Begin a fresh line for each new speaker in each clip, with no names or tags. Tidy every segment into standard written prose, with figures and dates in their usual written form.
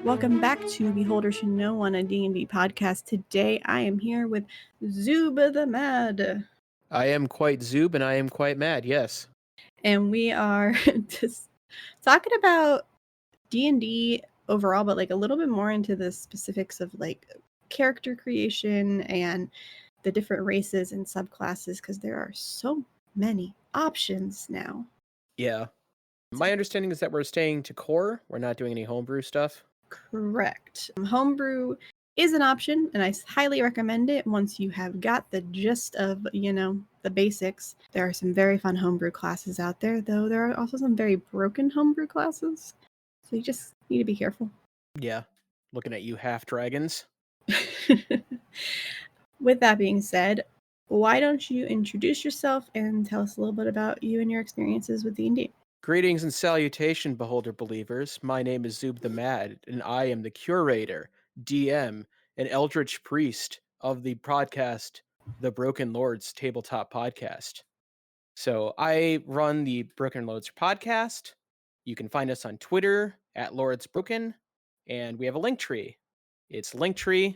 Welcome back to Beholder Should Know on a D&D podcast. Today I am here with Zoob the Mad.
I am quite Zoob and I am quite mad, yes.
And we are just talking about D&D overall, but like a little bit more into the specifics of like character creation and the different races and subclasses, because there are so many options now.
Yeah. My understanding is that we're staying to core. We're not doing any homebrew stuff.
Correct. Homebrew is an option, and I highly recommend it once you have got the gist of, the basics. There are some very fun homebrew classes out there, though there are also some very broken homebrew classes. So you just need to be careful.
Yeah. Looking at you half dragons.
With that being said, why don't you introduce yourself and tell us a little bit about you and your experiences with D&D?
Greetings and salutation, Beholder believers. My name is Zoob the Mad, and I am the curator, DM, and eldritch priest of the podcast, The Broken Lords Tabletop Podcast. So I run the Broken Lords podcast. You can find us on Twitter at Lords Broken, and we have a link tree. It's linktree,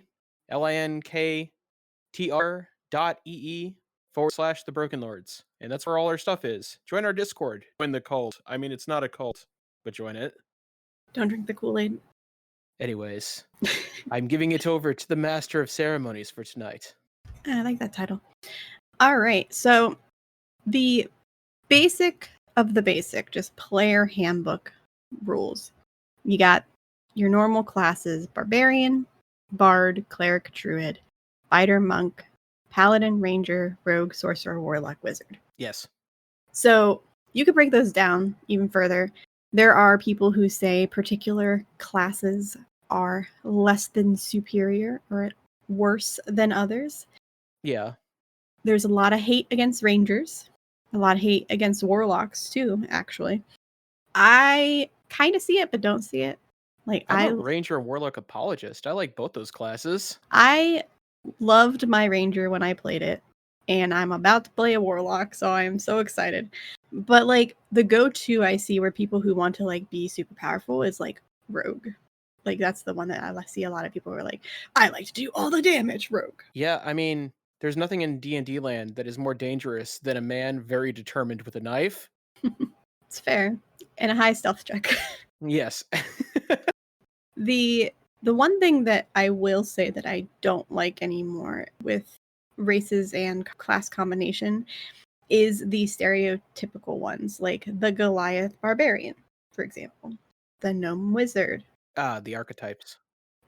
linktr.ee/The Broken Lords. And that's where all our stuff is. Join our Discord. Join the cult. I mean, it's not a cult, but join it.
Don't drink the Kool-Aid.
Anyways, I'm giving it over to the Master of Ceremonies for tonight.
I like that title. All right, so the basic of the basic, just player handbook rules. You got your normal classes: Barbarian, Bard, Cleric, Druid, Fighter, Monk, Paladin, Ranger, Rogue, Sorcerer, Warlock, Wizard.
Yes.
So you could break those down even further. There are people who say particular classes are less than superior or worse than others.
Yeah.
There's a lot of hate against Rangers, a lot of hate against Warlocks too, actually. I kind of see it, but don't see it. Like
I'm a Ranger and Warlock apologist. I like both those classes.
I loved my Ranger when I played it, and I'm about to play a Warlock, so I'm so excited. But like the go-to I see where people who want to like be super powerful is like Rogue. Like that's the one that I see a lot of people who are like, I like to do all the damage, Rogue.
Yeah, I mean, there's nothing in D&D land that is more dangerous than a man very determined with a knife.
It's fair. And a high stealth check.
Yes.
The one thing that I will say that I don't like anymore with races and class combination is the stereotypical ones, like the Goliath Barbarian, for example, the Gnome Wizard.
The archetypes.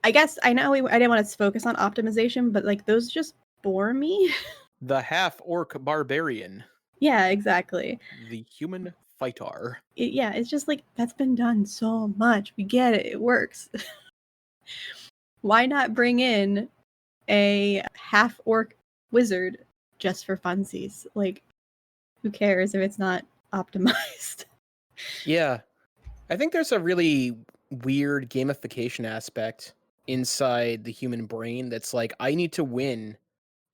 I guess I know I didn't want to focus on optimization, but like those just bore me.
The half-orc barbarian.
Yeah, exactly.
The human fighter.
It's just like that's been done so much. We get it. It works. Why not bring in a half-orc wizard just for funsies? Like, who cares if it's not optimized?
Yeah. I think there's a really weird gamification aspect inside the human brain that's like, I need to win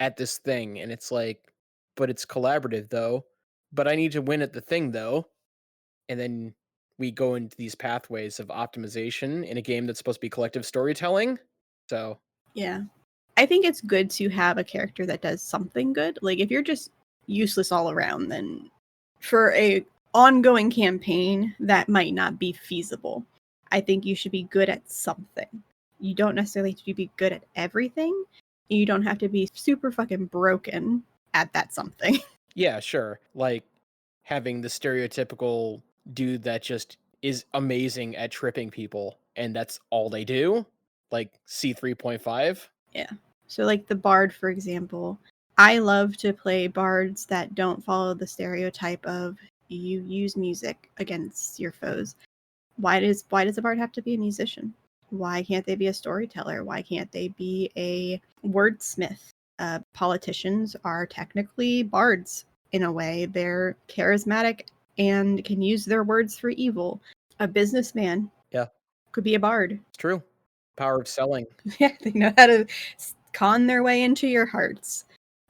at this thing. And it's like, but it's collaborative though. But I need to win at the thing though. And then we go into these pathways of optimization in a game that's supposed to be collective storytelling. So
Yeah. I think it's good to have a character that does something good. Like, if you're just useless all around, then for a ongoing campaign, that might not be feasible. I think you should be good at something. You don't necessarily have to be good at everything. You don't have to be super fucking broken at that something.
yeah, sure. Like having the stereotypical dude that just is amazing at tripping people and that's all they do. Like C3.5.
Yeah. So like the Bard, for example, I love to play bards that don't follow the stereotype of you use music against your foes. Why does a bard have to be a musician? Why can't they be a storyteller? Why can't they be a wordsmith? Politicians are technically bards in a way. They're charismatic and can use their words for evil. A businessman could be a bard.
It's true. Power of selling.
Yeah, they know how to con their way into your hearts.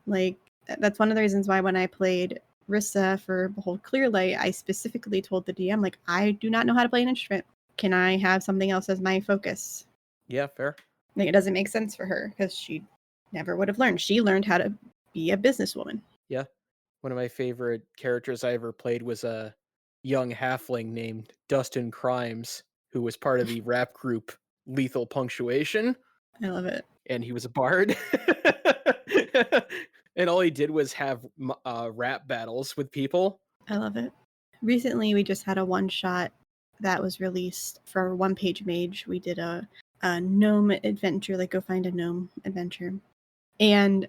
Like, that's one of the reasons why when I played Rissa for Behold Clearlight, I specifically told the DM, like, I do not know how to play an instrument. Can I have something else as my focus?
Yeah, fair.
Like, it doesn't make sense for her because she never would have learned. She learned how to be a businesswoman.
Yeah. One of my favorite characters I ever played was a young halfling named Dustin Crimes, who was part of the rap group Lethal Punctuation,
I love it.
and he was a bard. And all he did was have rap battles with people.
I love it. Recently, we just had a one-shot that was released for One Page Mage. We did a gnome adventure, like go find a gnome adventure. And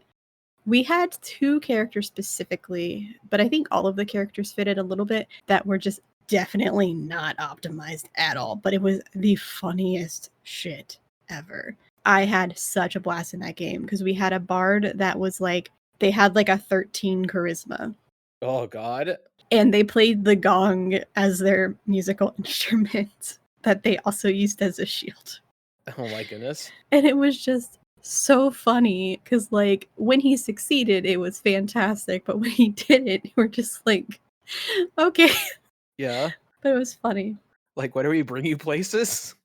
we had 2 characters specifically, but I think all of the characters fitted a little bit that were just definitely not optimized at all. But it was the funniest shit ever. I had such a blast in that game because we had a bard that was like, they had like a 13 charisma.
Oh, God.
And they played the gong as their musical instrument that they also used as a shield.
Oh, my goodness.
And it was just so funny because, like, when he succeeded, it was fantastic. But when he didn't, we're just like, okay.
Yeah.
But it was funny.
Like, why do we bring you places?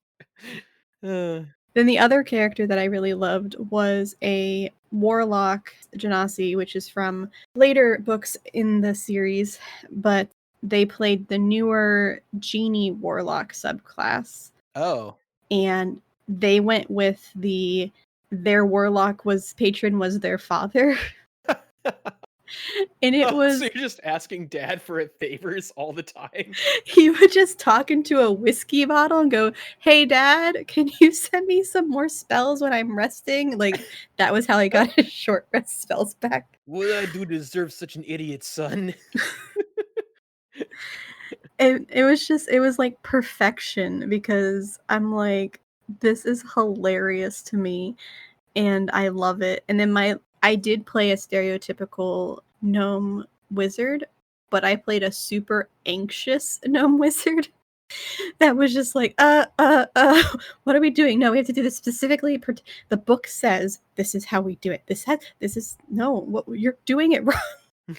Then the other character that I really loved was a Warlock Janasi, which is from later books in the series, but they played the newer Genie Warlock subclass.
Oh.
And they went with their Warlock patron was their father. And it was...
So you're just asking Dad for favors all the time?
He would just talk into a whiskey bottle and go, "Hey, Dad, can you send me some more spells when I'm resting?" Like, that was how I got his short rest spells back.
What did I do to deserve such an idiot, son?
It was like perfection because I'm like, this is hilarious to me and I love it. And then I did play a stereotypical gnome wizard, but I played a super anxious gnome wizard that was just like, what are we doing? No, we have to do this specifically. The book says this is how we do it. You're doing it wrong.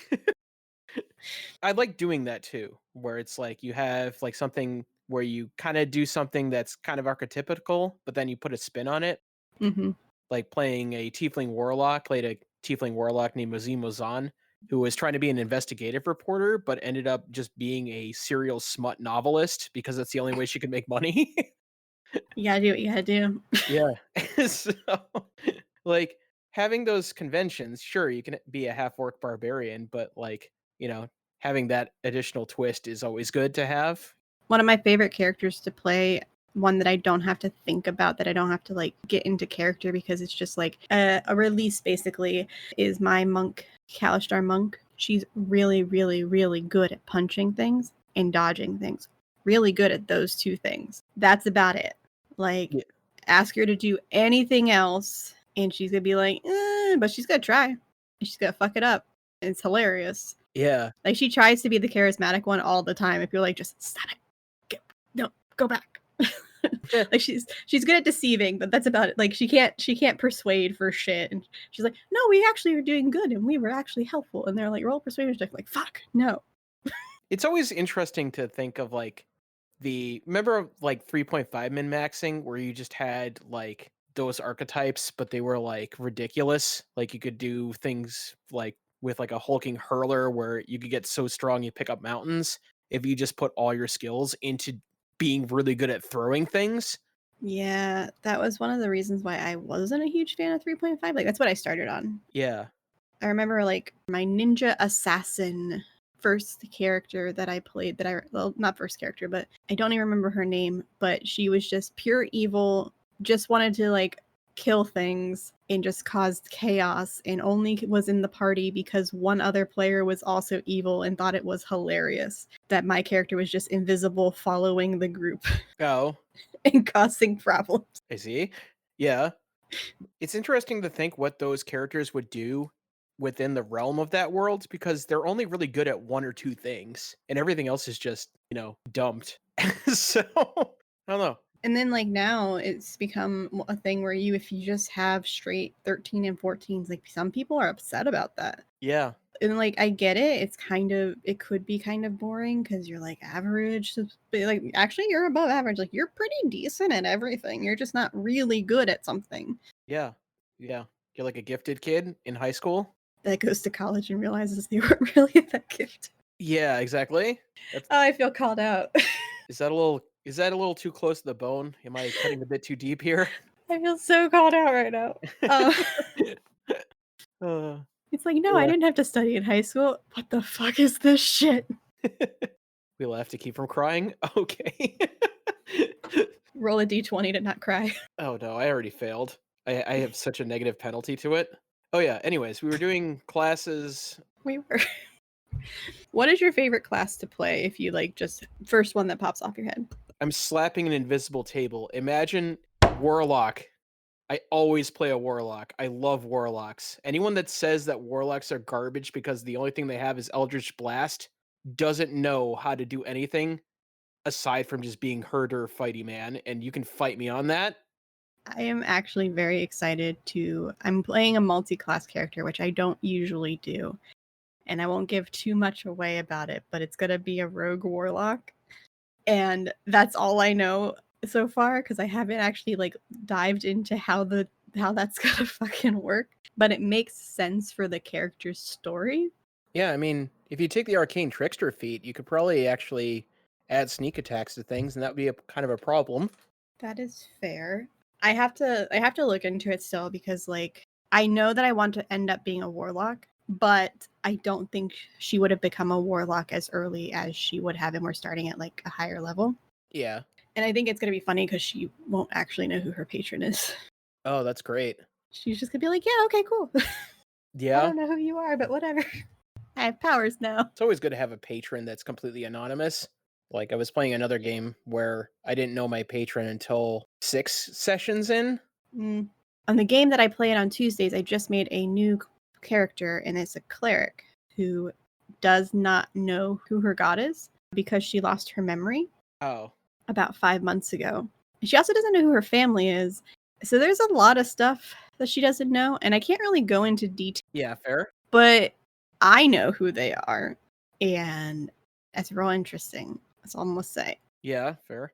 I like doing that too, where it's like you have like something where you kind of do something that's kind of archetypical, but then you put a spin on it.
Mm-hmm.
Like playing a tiefling warlock, played a tiefling warlock named Mozimozan, who was trying to be an investigative reporter, but ended up just being a serial smut novelist because that's the only way she could make money.
You gotta do what you gotta do.
Yeah. So, like, having those conventions, sure, you can be a half-orc barbarian, but, like, having that additional twist is always good to have.
One of my favorite characters to play, one that I don't have to think about, that I don't have to, like, get into character because it's just, like, a release, basically, is my monk, Kalistar monk. She's really, really, really good at punching things and dodging things. Really good at those 2 things. That's about it. Like,
Yeah.
ask her to do anything else, and she's gonna be like, but she's gonna try. And she's gonna fuck it up. And it's hilarious.
Yeah.
Like, she tries to be the charismatic one all the time. If you're like, just stop it. Go back. Like, she's good at deceiving, but that's about it. Like, she can't persuade for shit. And she's like, no, we actually are doing good, and we were actually helpful. And they're like, roll persuasion check. Like, fuck, no.
It's always interesting to think of, like, remember, like, 3.5 min-maxing, where you just had, like, those archetypes, but they were, like, ridiculous? Like, you could do things, like, with, like, a hulking hurler where you could get so strong you pick up mountains if you just put all your skills into being really good at throwing things.
Yeah, that was one of the reasons why I wasn't a huge fan of 3.5. Like, that's what I started on.
Yeah.
I remember, like, my ninja assassin first character that I played, well, not first character, but I don't even remember her name, but she was just pure evil, just wanted to, like, kill things and just caused chaos, and only was in the party because one other player was also evil and thought it was hilarious that my character was just invisible, following the group
Oh,
and causing problems.
I see. Yeah. It's interesting to think what those characters would do within the realm of that world because they're only really good at 1 or 2 things, and everything else is just, dumped. So, I don't know.
And then, like, now it's become a thing where if you just have straight 13 and 14s, like, some people are upset about that.
Yeah.
And like I get it, it could be kind of boring because you're like average, but like actually you're above average. Like you're pretty decent at everything. You're just not really good at something.
Yeah. Yeah. You're like a gifted kid in high school.
That goes to college and realizes they weren't really that gifted.
Yeah, exactly. That's
Oh, I feel called out.
is that a little too close to the bone? Am I cutting a bit too deep here?
I feel so called out right now. Uh,
Uh,
it's like, no, I
yeah.
didn't have to study in high school. What the fuck is this shit?
We'll have to keep from crying. Okay.
Roll a d20 to not cry.
Oh no, I already failed. I have such a negative penalty to it. Oh yeah. Anyways, we were doing classes.
We were. What is your favorite class to play if you like just first one that pops off your head?
I'm slapping an invisible table. Imagine Warlock. I always play a Warlock. I love Warlocks. Anyone that says that Warlocks are garbage because the only thing they have is Eldritch Blast doesn't know how to do anything aside from just being herder fighty man, and you can fight me on that.
I am actually very excited I'm playing a multi-class character, which I don't usually do. And I won't give too much away about it, but it's going to be a rogue warlock. And that's all I know so far because I haven't actually like dived into how that's going to fucking work, but it makes sense for the character's story.
Yeah, I mean, if you take the Arcane Trickster feat, you could probably actually add sneak attacks to things, and that would be a kind of a problem.
That is fair. I have to look into it still because like I know that I want to end up being a warlock, but I don't think she would have become a warlock as early as she would have, and we're starting at like a higher level.
Yeah.
And I think it's gonna be funny because she won't actually know who her patron is.
Oh, that's great.
She's just gonna be like, yeah, okay, cool. I
Yeah.
don't know who you are, but whatever. I have powers now.
It's always good to have a patron that's completely anonymous. Like, I was playing another game where I didn't know my patron until 6 sessions in.
On the game that I play on Tuesdays, I just made a new character, and it's a cleric who does not know who her god is because she lost her memory
Oh.
about 5 months ago. She also doesn't know who her family is. So there's a lot of stuff that she doesn't know, and I can't really go into detail.
Yeah, fair.
But I know who they are, and it's real interesting. That's all I'm gonna say.
Yeah, fair.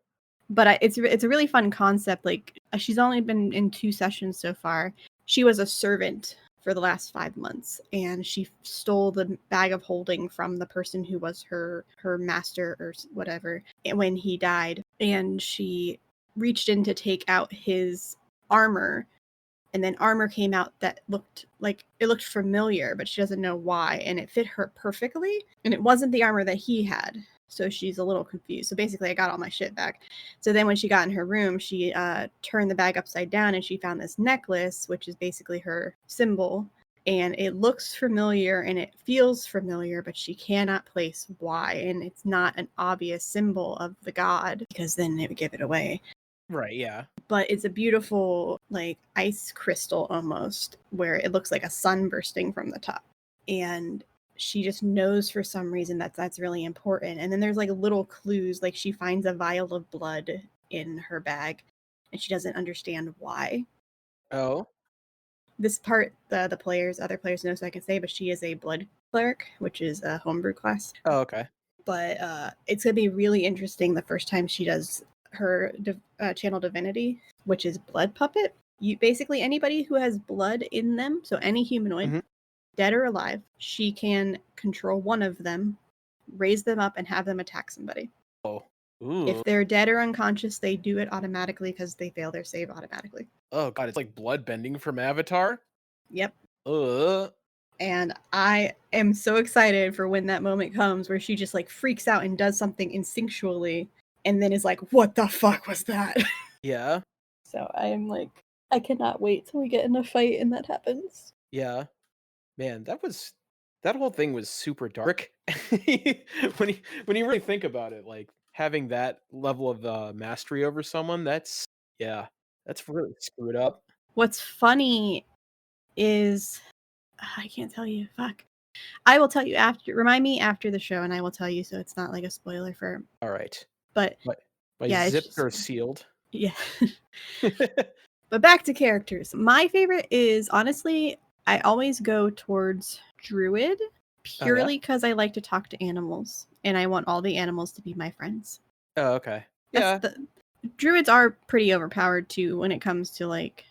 But it's a really fun concept. Like she's only been in 2 sessions so far. She was a servant for the last 5 months, and she stole the bag of holding from the person who was her master or whatever when he died. And she reached in to take out his armor, and then armor came out that looked familiar, but she doesn't know why, and it fit her perfectly, and it wasn't the armor that he had. So she's a little confused. So basically I got all my shit back. So then when she got in her room, she turned the bag upside down, and she found this necklace, which is basically her symbol, and it looks familiar and it feels familiar, but she cannot place why, and it's not an obvious symbol of the god because then it would give it away.
Right, yeah.
But it's a beautiful, like, ice crystal almost, where it looks like a sun bursting from the top. And she just knows for some reason that's really important. And then there's, like, little clues. Like, she finds a vial of blood in her bag, and she doesn't understand why.
Oh.
This part, other players know, so I can say, but she is a blood cleric, which is a homebrew class.
Oh, okay.
But it's going to be really interesting the first time she does her channel divinity, which is blood puppet. You basically, anybody who has blood in them, so any humanoid, dead or alive, she can control one of them, raise them up, and have them attack somebody.
Oh. Ooh.
If they're dead or unconscious, they do it automatically because they fail their save automatically.
Oh god, it's like blood bending from Avatar.
Yep.
Ugh.
And I am so excited for when that moment comes where she just like freaks out and does something instinctually and then is like, what the fuck was that?
Yeah.
So I am like, I cannot wait till we get in a fight and that happens.
Yeah. Man, that whole thing was super dark. when you really think about it, like having that level of mastery over someone, that's really screwed up.
What's funny is I can't tell you. Fuck. I will tell you after. Remind me after the show, and I will tell you, so it's not like a spoiler for.
All right.
But
My
yeah,
zips are sealed.
Yeah. But back to characters. My favorite is honestly, I always go towards Druid purely because I like to talk to animals and I want all the animals to be my friends.
Oh, okay.
That's
Yeah.
Druids are pretty overpowered too when it comes to like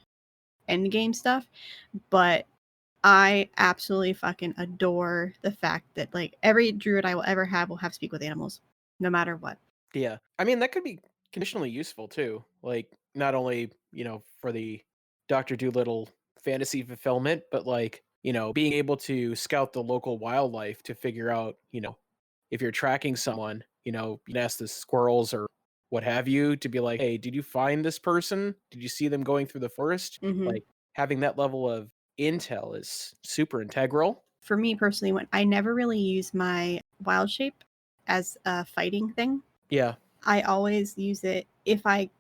end game stuff, but I absolutely fucking adore the fact that like every druid I will ever have will have speak with animals, no matter what.
Yeah. I mean, that could be conditionally useful too. Like, not only, for the Dr. Doolittle fantasy fulfillment, but like, being able to scout the local wildlife to figure out, if you're tracking someone, you can ask the squirrels or what have you to be like, hey, did you find this person? Did you see them going through the forest?
Mm-hmm.
Like, having that level of intel is super integral.
For me personally, when I never really use my wild shape as a fighting thing,
Yeah.
I always use it if I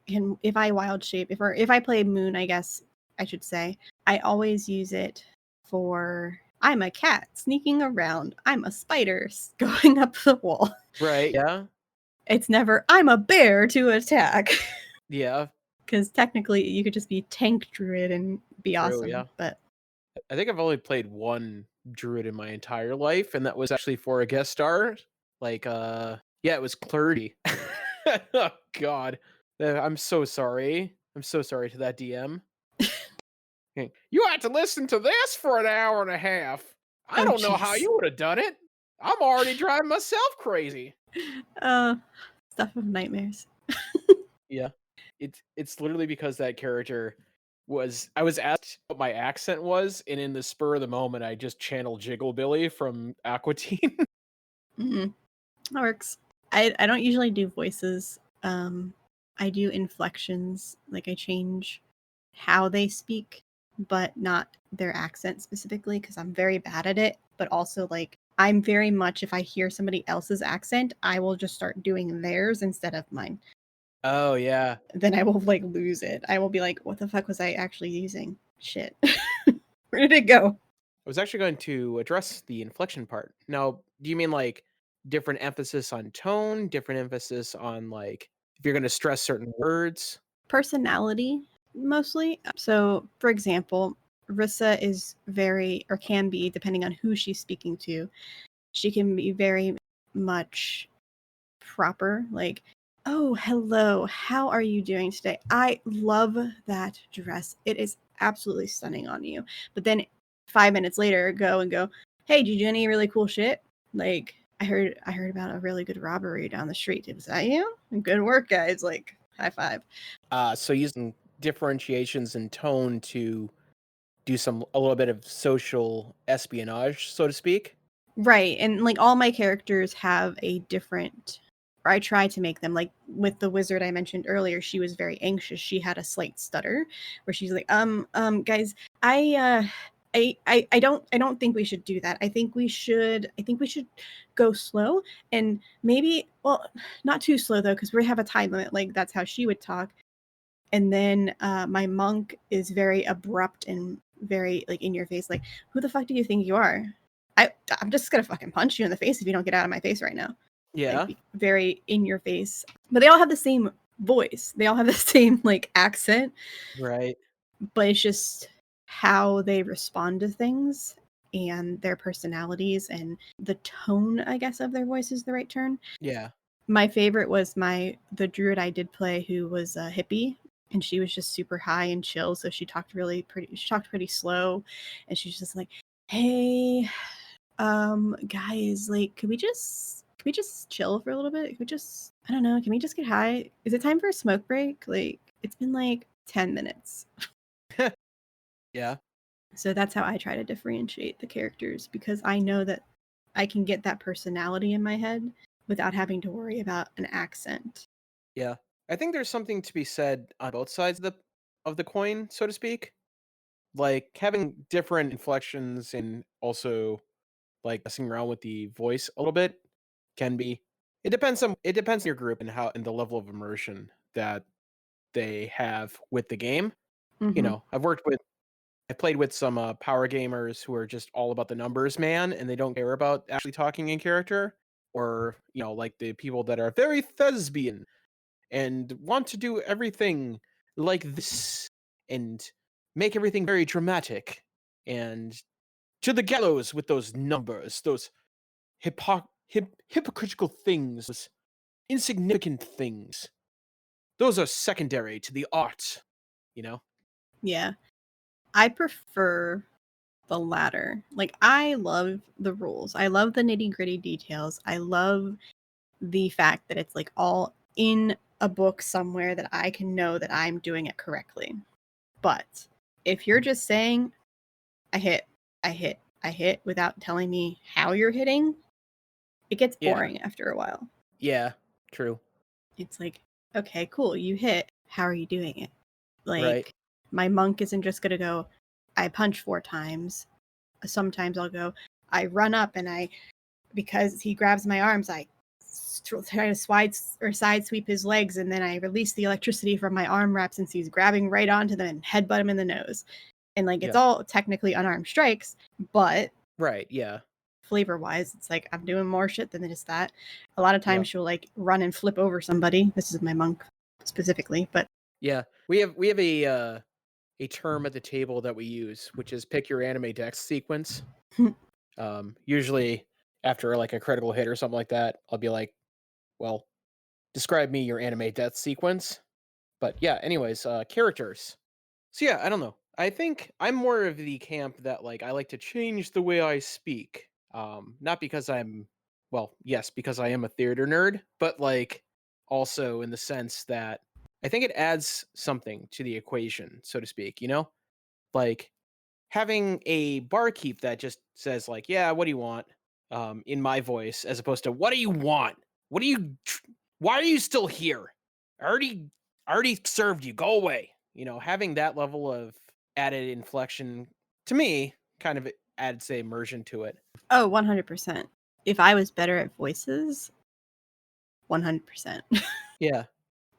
wild shape, if I play moon, I guess I should say, I always use it for I'm a cat sneaking around. I'm a spider going up the wall.
Right. Yeah.
It's never I'm a bear to attack.
Yeah.
Because technically you could just be tank druid and be
True.
awesome.
Yeah.
But
I think I've only played one druid in my entire life, and that was actually for a guest star. Like, yeah, it was Cleric. Oh God, I'm so sorry. I'm so sorry to that DM. You had to listen to this for an hour and a half. I
oh
don't know how
jeez.
you would have done it. I'm already driving myself crazy.
Stuff of nightmares.
Yeah, it's literally because that character I was asked what my accent was, and in the spur of the moment, I just channeled Jiggle Billy from Aqua Teen.
Mm-hmm. That works. I don't usually do voices. I do inflections. Like I change how they speak, but not their accent specifically because I'm very bad at it. But also like I'm very much if I hear somebody else's accent, I will just start doing theirs instead of mine.
Oh yeah.
Then I will like lose it. I will be like, what the fuck was I actually using? Shit. Where did it go?
I was actually going to address the inflection part. Now, do you mean like different emphasis on tone, different emphasis on like if you're going to stress certain words?
Personality mostly. So, for example, Rissa is very, or can be, depending on who she's speaking to, she can be very much proper. Like, oh, hello, how are you doing today? I love that dress. It is absolutely stunning on you. But then 5 minutes later, go, hey, did you do any really cool shit? Like, I heard about a really good robbery down the street. Was that you? Good work, guys. Like, high five.
So using differentiations in tone to do a little bit of social espionage, so to speak.
Right. And like all my characters have a different, or I try to make them like with the wizard I mentioned earlier, she was very anxious. She had a slight stutter where she's like, guys, I don't think we should do that. I think we should go slow and maybe, well, not too slow though, because we have a time limit. Like that's how she would talk. And then my monk is very abrupt and very like in your face, like, who the fuck do you think you are? I'm just gonna fucking punch you in the face if you don't get out of my face right now.
Yeah.
Like very in your face. But they all have the same voice. They all have the same like accent,
Right.
but it's just how they respond to things and their personalities and the tone, I guess, of their voice is the right term.
Yeah.
My favorite was the druid I did play who was a hippie, and she was just super high and chill, so she talked pretty slow, and she's just like, hey, guys, like could we just chill for a little bit? Could we just, I don't know, can we just get high? Is it time for a smoke break? Like it's been like 10 minutes.
Yeah.
So that's how I try to differentiate the characters, because I know that I can get that personality in my head without having to worry about an accent.
Yeah. I think there's something to be said on both sides of the coin, so to speak. Like having different inflections and also like messing around with the voice a little bit can be it depends on your group and how and the level of immersion that they have with the game.
Mm-hmm.
I've played with some power gamers who are just all about the numbers, man, and they don't care about actually talking in character, or like the people that are very thespian and want to do everything like this and make everything very dramatic. And To the gallows with those numbers, those hypocritical things, those insignificant things. Those are secondary to the art, you know?
Yeah. I prefer the latter. Like, I love the rules. I love the nitty-gritty details. I love the fact that it's like all in a book somewhere that I can know that I'm doing it correctly. But if you're just saying, I hit, I hit, I hit without telling me how you're hitting, it gets
Yeah.
boring after a while.
Yeah, true.
It's like, okay, cool, you hit. How are you doing it? Like,
Right.
my monk isn't just going to go, I punch 4 times. Sometimes I'll go, I run up and because he grabs my arms, I try to side sweep his legs, and then I release the electricity from my arm wrap since he's grabbing right onto them and headbutt him in the nose. And like, it's all technically unarmed strikes, but
Right, yeah.
flavor wise, it's like I'm doing more shit than just that. A lot of times
Yeah.
she'll like run and flip over somebody. This is my monk specifically, but
Yeah. We have a term at the table that we use, which is pick your anime dex sequence. Usually after like a critical hit or something like that, I'll be like, well, describe me your anime death sequence. But yeah, anyways, characters. So yeah, I don't know. I think I'm more of the camp that like I like to change the way I speak. Not because yes, because I am a theater nerd, but like also in the sense that I think it adds something to the equation, so to speak, you know? Like having a barkeep that just says like, "Yeah, what do you want?" in my voice as opposed to, "What do you want? What do you why are you still here? I already served you. Go away." You know, having that level of added inflection to me kind of adds a immersion to it.
oh, 100%. If I was better at voices, 100%.
Yeah.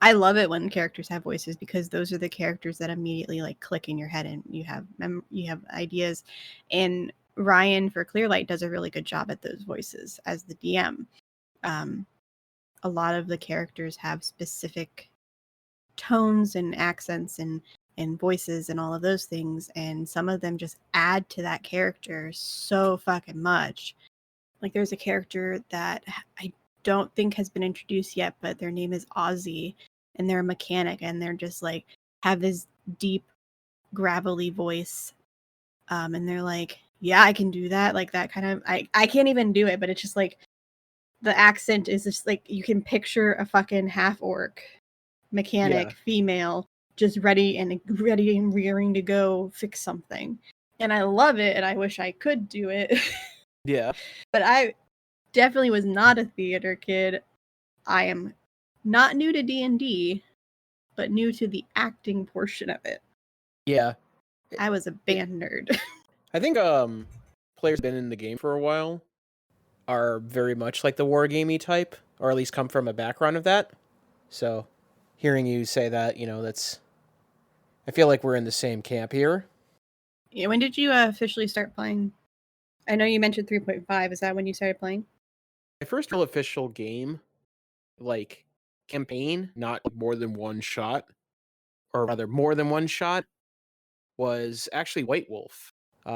I love it when characters have voices because those are the characters that immediately like click in your head and you have ideas. And Ryan for Clearlight does a really good job at those voices as the DM. A lot of the characters have specific tones and accents and voices and all of those things, and some of them just add to that character so fucking much. Like, there's a character that I don't think has been introduced yet, but their name is Ozzy, and they're a mechanic, and they're just like have this deep gravelly voice, and they're like, yeah, I can do that, like that kind of, I can't even do it, but it's just like the accent is just like you can picture a fucking half orc mechanic female just ready and rearing to go fix something, and I love it, and I wish I could do it.
Yeah.
But I definitely was not a theater kid. I am not new to D&D, but new to the acting portion of it.
Yeah.
I was a band nerd.
I think players been in the game for a while are very much like the wargamey type, or at least come from a background of that. So hearing you say that, you know, I feel like we're in the same camp here.
Yeah, when did you officially start playing? I know you mentioned 3.5. Is that when you started playing?
My first real official game, like campaign, not more than one shot, or rather more than one shot, was actually White Wolf.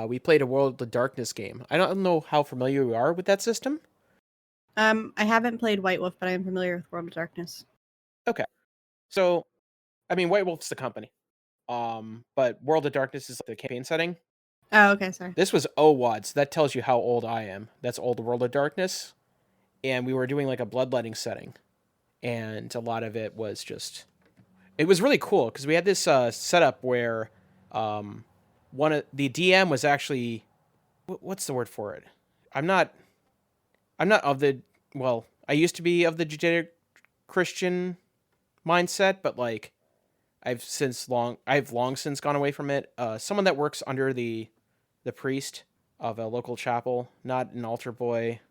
We played a World of Darkness game. I don't know how familiar you are with that system.
I haven't played White Wolf, but I am familiar with World of Darkness.
Okay. So, I mean, White Wolf's the company. But World of Darkness is the campaign setting.
Oh, okay, sorry.
This was OWAD, so that tells you how old I am. That's Old World of Darkness. And we were doing like a bloodletting setting. And a lot of it was just... It was really cool, because we had this setup where one of the DM was actually... What's the word for it? I'm not of the... Well, I used to be of the Judeo-Christian mindset, but like... I've long since gone away from it. Someone that works under the priest of a local chapel, not an altar boy.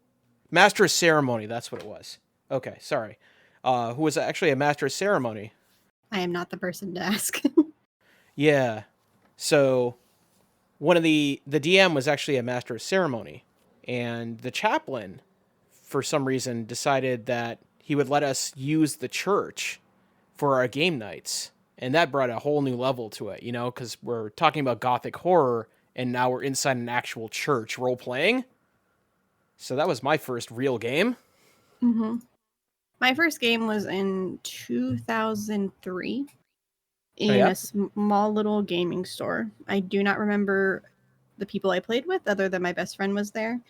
Master of ceremony, that's what it was. Okay, sorry. Who was actually a master of ceremony.
I am not the person to ask.
Yeah. So one of the DM was actually a master of ceremony, and the chaplain, for some reason, decided that he would let us use the church for our game nights. And that brought a whole new level to it, you know, because we're talking about gothic horror and now we're inside an actual church role playing. So that was my first real game.
Mm-hmm. My first game was in 2003 in a small little gaming store. I do not remember the people I played with other than my best friend was there.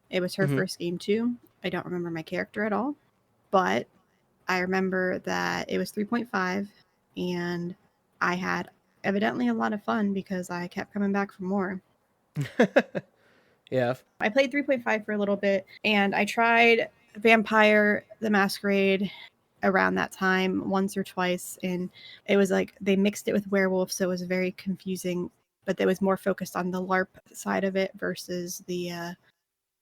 It was her first game too. I don't remember my character at all, but I remember that it was 3.5 and I had evidently a lot of fun because I kept coming back for more.
Yeah.
I played 3.5 for a little bit and I tried Vampire the Masquerade around that time once or twice, and it was like they mixed it with werewolf, so it was very confusing, but it was more focused on the LARP side of it versus the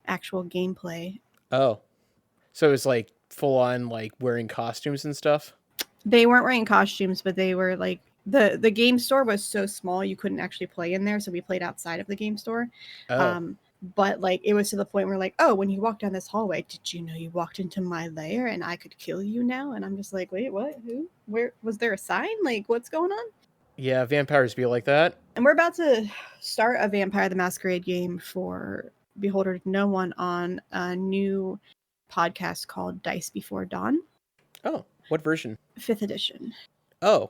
actual gameplay.
Oh, so it was like full on like wearing costumes and stuff?
They weren't wearing costumes, but they were like the game store was so small you couldn't actually play in there, so we played outside of the game store.
Oh.
But like it was to the point where like, oh, when you walk down this hallway, did you know you walked into my lair and I could kill you now? And I'm just like, wait, what? Who? Where? Was there a sign? Like, what's going on?
Yeah, vampires be like that.
And we're about to start a Vampire the Masquerade game for Beholder to No One on a new podcast called Dice Before Dawn.
Oh, what version?
5th edition.
Oh,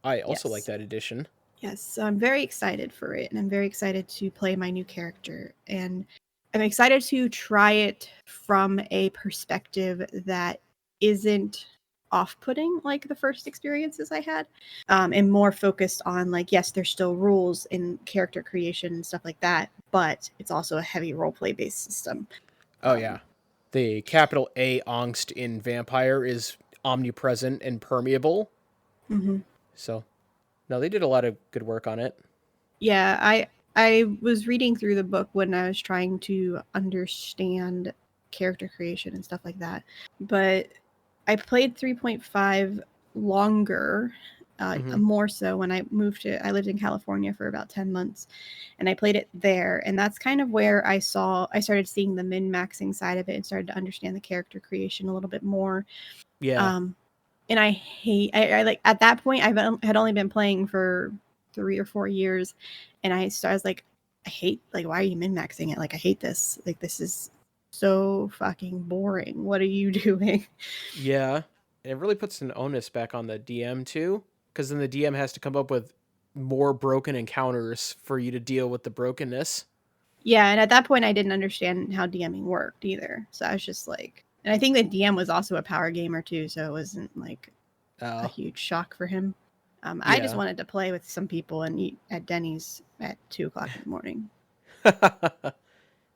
I also like
Yes.
that edition.
Yes, so I'm very excited for it, and I'm very excited to play my new character. And I'm excited to try it from a perspective that isn't off-putting like the first experiences I had, and more focused on like, yes, there's still rules in character creation and stuff like that, but it's also a heavy roleplay based system.
Oh yeah, the capital A angst in Vampire is omnipresent and permeable.
Mm-hmm.
So, no, they did a lot of good work on it.
Yeah, I was reading through the book when I was trying to understand character creation and stuff like that. But I played 3.5 longer, more so when I lived in California for about 10 months and I played it there. And that's kind of where I started seeing the min-maxing side of it and started to understand the character creation a little bit more.
Yeah.
And I like at that point had only been playing for 3 or 4 years, and I was like, I hate, like, why are you min-maxing it? Like, I hate this. Like, this is so fucking boring. What are you doing?
Yeah. And it really puts an onus back on the DM too, because then the DM has to come up with more broken encounters for you to deal with the brokenness.
Yeah, and at that point I didn't understand how DMing worked either. So I was just like, and I think the DM was also a power gamer too, so it wasn't like a huge shock for him. I just wanted to play with some people and eat at Denny's at 2:00 in the morning.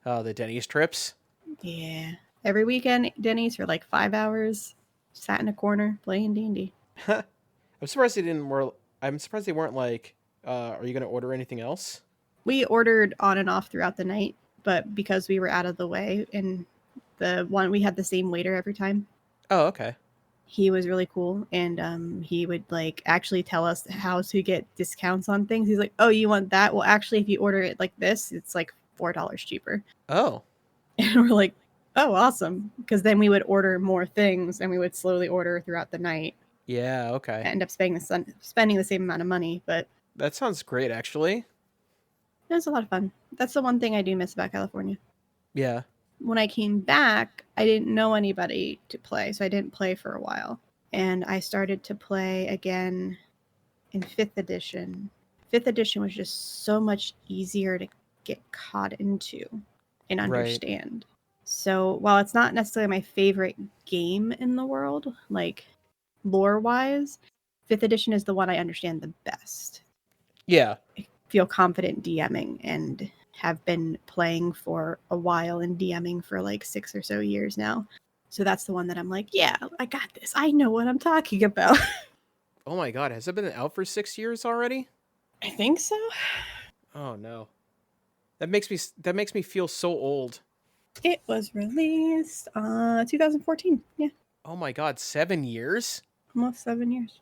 Oh, the Denny's trips.
Yeah, every weekend Denny's for like 5 hours, sat in a corner playing D&D.
I'm surprised they didn't more. I'm surprised they weren't like, are you going to order anything else?
We ordered on and off throughout the night, but because we were out of the way and we had the same waiter every time.
Oh, okay.
He was really cool, and he would like actually tell us how to get discounts on things. He's like, "Oh, you want that? Well, actually, if you order it like this, it's like $4 cheaper."
Oh.
And we're like, "Oh, awesome!" Because then we would order more things, and we would slowly order throughout the night.
Yeah. Okay.
End up spending the same amount of money, but
that sounds great, actually.
it was a lot of fun. That's the one thing I do miss about California.
Yeah.
When I came back, I didn't know anybody to play, so I didn't play for a while. And I started to play again in 5th edition. 5th edition was just so much easier to get caught into and understand. Right. So while it's not necessarily my favorite game in the world, like lore-wise, 5th edition is the one I understand the best.
Yeah.
I feel confident DMing and have been playing for a while and DMing for like 6 or so years now. So that's the one that I'm like, yeah, I got this. I know what I'm talking about.
Oh my god, has it been out for 6 years already?
I think so.
Oh no. That makes me feel so old.
It was released 2014. Yeah.
Oh my god, 7 years?
Almost 7 years.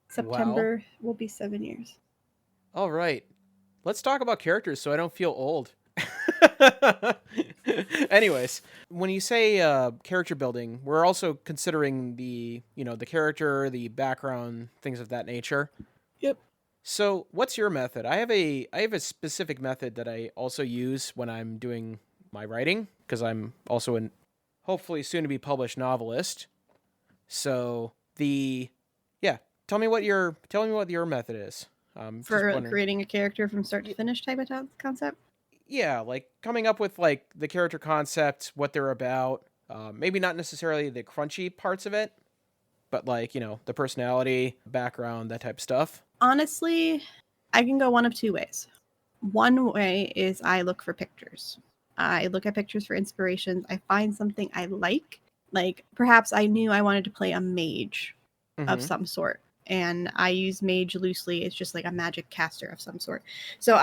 September will be 7 years.
All right. Let's talk about characters so I don't feel old. Anyways, when you say character building, we're also considering the character, the background, things of that nature.
Yep.
So, what's your method? I have a specific method that I also use when I'm doing my writing because I'm also an hopefully soon to be published novelist. So, the yeah, tell me what your method is. Just
For
wondering.
creating a character from start to
Y-
finish type of concept.
Yeah, like coming up with like the character concept, what they're about. Maybe not necessarily the crunchy parts of it, but like the personality, background, that type of stuff.
Honestly, I can go one of two ways. One way is I look for pictures. I look at pictures for inspirations. I find something I like. Like perhaps I knew I wanted to play a mage of
Mm-hmm.
some sort, and I use mage loosely. It's just like a magic caster of some sort. So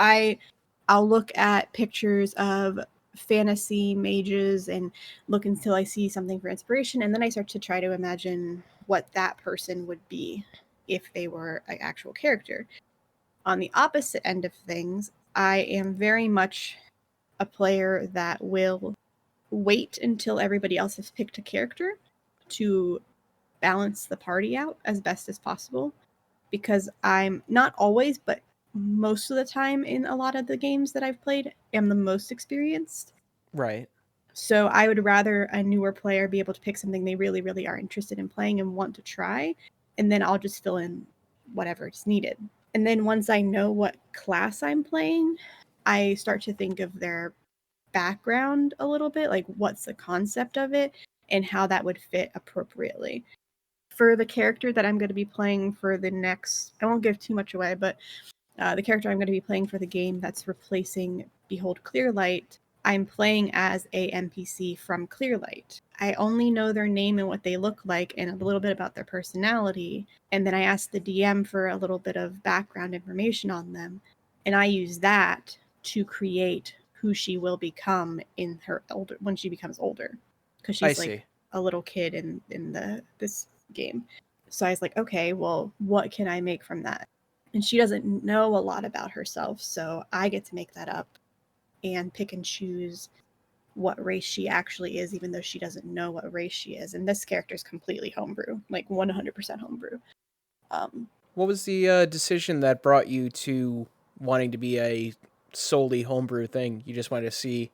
I'll look at pictures of fantasy mages and look until I see something for inspiration, and then I start to try to imagine what that person would be if they were an actual character. On the opposite end of things, I am very much a player that will wait until everybody else has picked a character to balance the party out as best as possible, because I'm not always, but most of the time in a lot of the games that I've played, am the most experienced.
Right.
So I would rather a newer player be able to pick something they really, really are interested in playing and want to try, and then I'll just fill in whatever is needed. And then once I know what class I'm playing, I start to think of their background a little bit, like what's the concept of it and how that would fit appropriately. For the character that I'm going to be playing for the next, I won't give too much away, but the character I'm going to be playing for the game that's replacing Behold Clearlight, I'm playing as a NPC from Clearlight. I only know their name and what they look like and a little bit about their personality, and then I ask the DM for a little bit of background information on them, and I use that to create who she will become in her older when she becomes older, because
I
she's like
see.
a little kid in the this game. So I was like, okay, well, what can I make from that? And she doesn't know a lot about herself, so I get to make that up and pick and choose what race she actually is, even though she doesn't know what race she is. And this character is completely homebrew, like 100% homebrew. Um,
What was the decision that brought you to wanting to be a solely homebrew thing? You just wanted to see.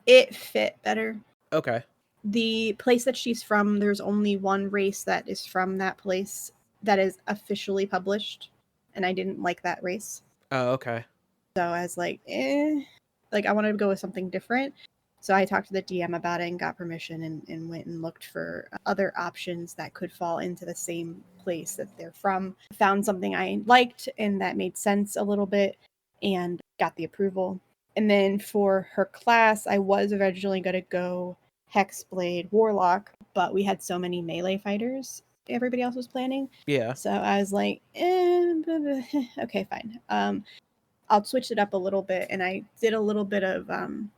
it fit better.
Okay.
The place that she's from, there's only one race that is from that place that is officially published, and I didn't like that race.
Oh, okay.
So I was like, like I wanted to go with something different. So I talked to the DM about it and got permission and went and looked for other options that could fall into the same place that they're from. Found something I liked and that made sense a little bit and got the approval. And then for her class, I was originally going to go Hexblade Warlock, but we had so many melee fighters everybody else was planning.
Yeah.
So I was like, okay, fine. I'll switch it up a little bit. And I did a little bit of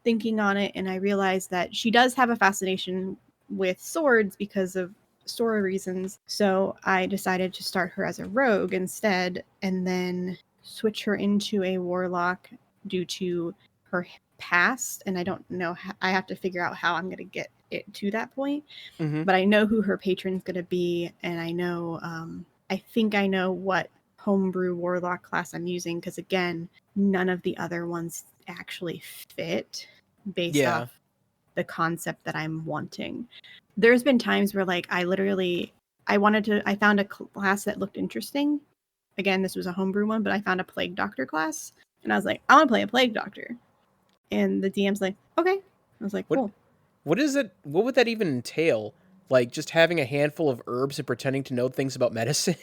thinking on it, and I realized that she does have a fascination with swords because of story reasons. So I decided to start her as a rogue instead, and then switch her into a warlock due to her past. And I don't know, I have to figure out how I'm going to get it to that point.
Mm-hmm.
But I know who her patron's going to be, and I know, I think I know what homebrew warlock class I'm using, because again, none of the other ones actually fit based
Yeah.
off the concept that I'm wanting. There's been times where like I found a class that looked interesting. Again, this was a homebrew one, but I found a plague doctor class, and I was like, I want to play a plague doctor. And the DM's like, okay. I was like,
What
cool.
what is it? What would that even entail? Like just having a handful of herbs and pretending to know things about medicine?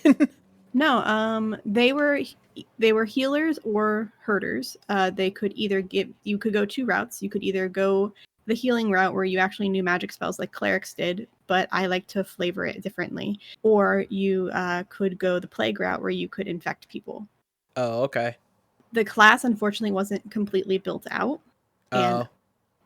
No, they were healers or herders. They could either give you could go two routes. You could either go the healing route where you actually knew magic spells like clerics did, but I like to flavor it differently. Or you could go the plague route where you could infect people.
Oh, okay.
The class unfortunately wasn't completely built out, and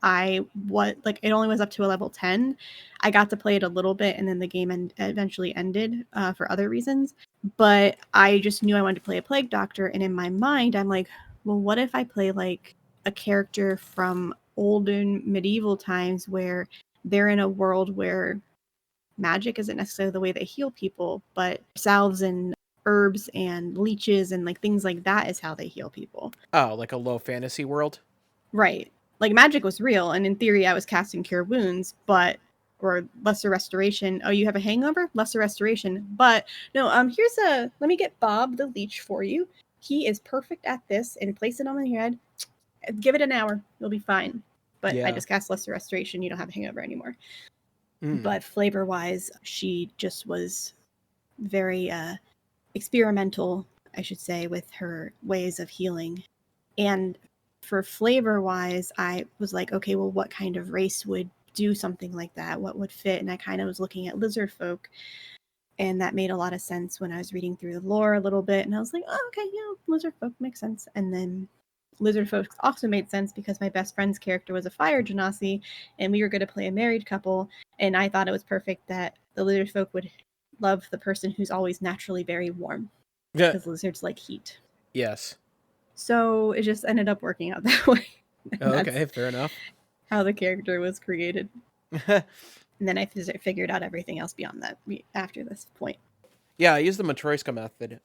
Oh,
it only was up to a level 10. I got to play it a little bit, and then the game eventually ended for other reasons. But I just knew I wanted to play a plague doctor, and in my mind, I'm like, well, what if I play like a character from olden medieval times where they're in a world where magic isn't necessarily the way they heal people, but salves and herbs and leeches and like things like that is how they heal people.
Oh, like a low fantasy world?
Right. Like magic was real, and in theory I was casting cure wounds, but or lesser restoration. Oh, you have a hangover? Lesser restoration. But no, let me get Bob the leech for you. He is perfect at this, and place it on your head. Give it an hour. You'll be fine. But I
Yeah.
just cast lesser restoration. You don't have a hangover anymore.
Mm.
But flavor wise, she just was very experimental, I should say, with her ways of healing. And for flavor wise, I was like, okay, well, what kind of race would do something like that? What would fit? And I kind of was looking at lizard folk, and that made a lot of sense when I was reading through the lore a little bit. And I was like, oh, okay, lizard folk makes sense. And then lizard folk also made sense because my best friend's character was a fire genasi, and we were going to play a married couple. And I thought it was perfect that the lizard folk would love the person who's always naturally very warm
Yeah.
because lizards like heat.
Yes.
So it just ended up working out that way.
Oh, okay, fair enough.
How the character was created. And then I figured out everything else beyond that after this point.
Yeah, I use the Matryoshka method.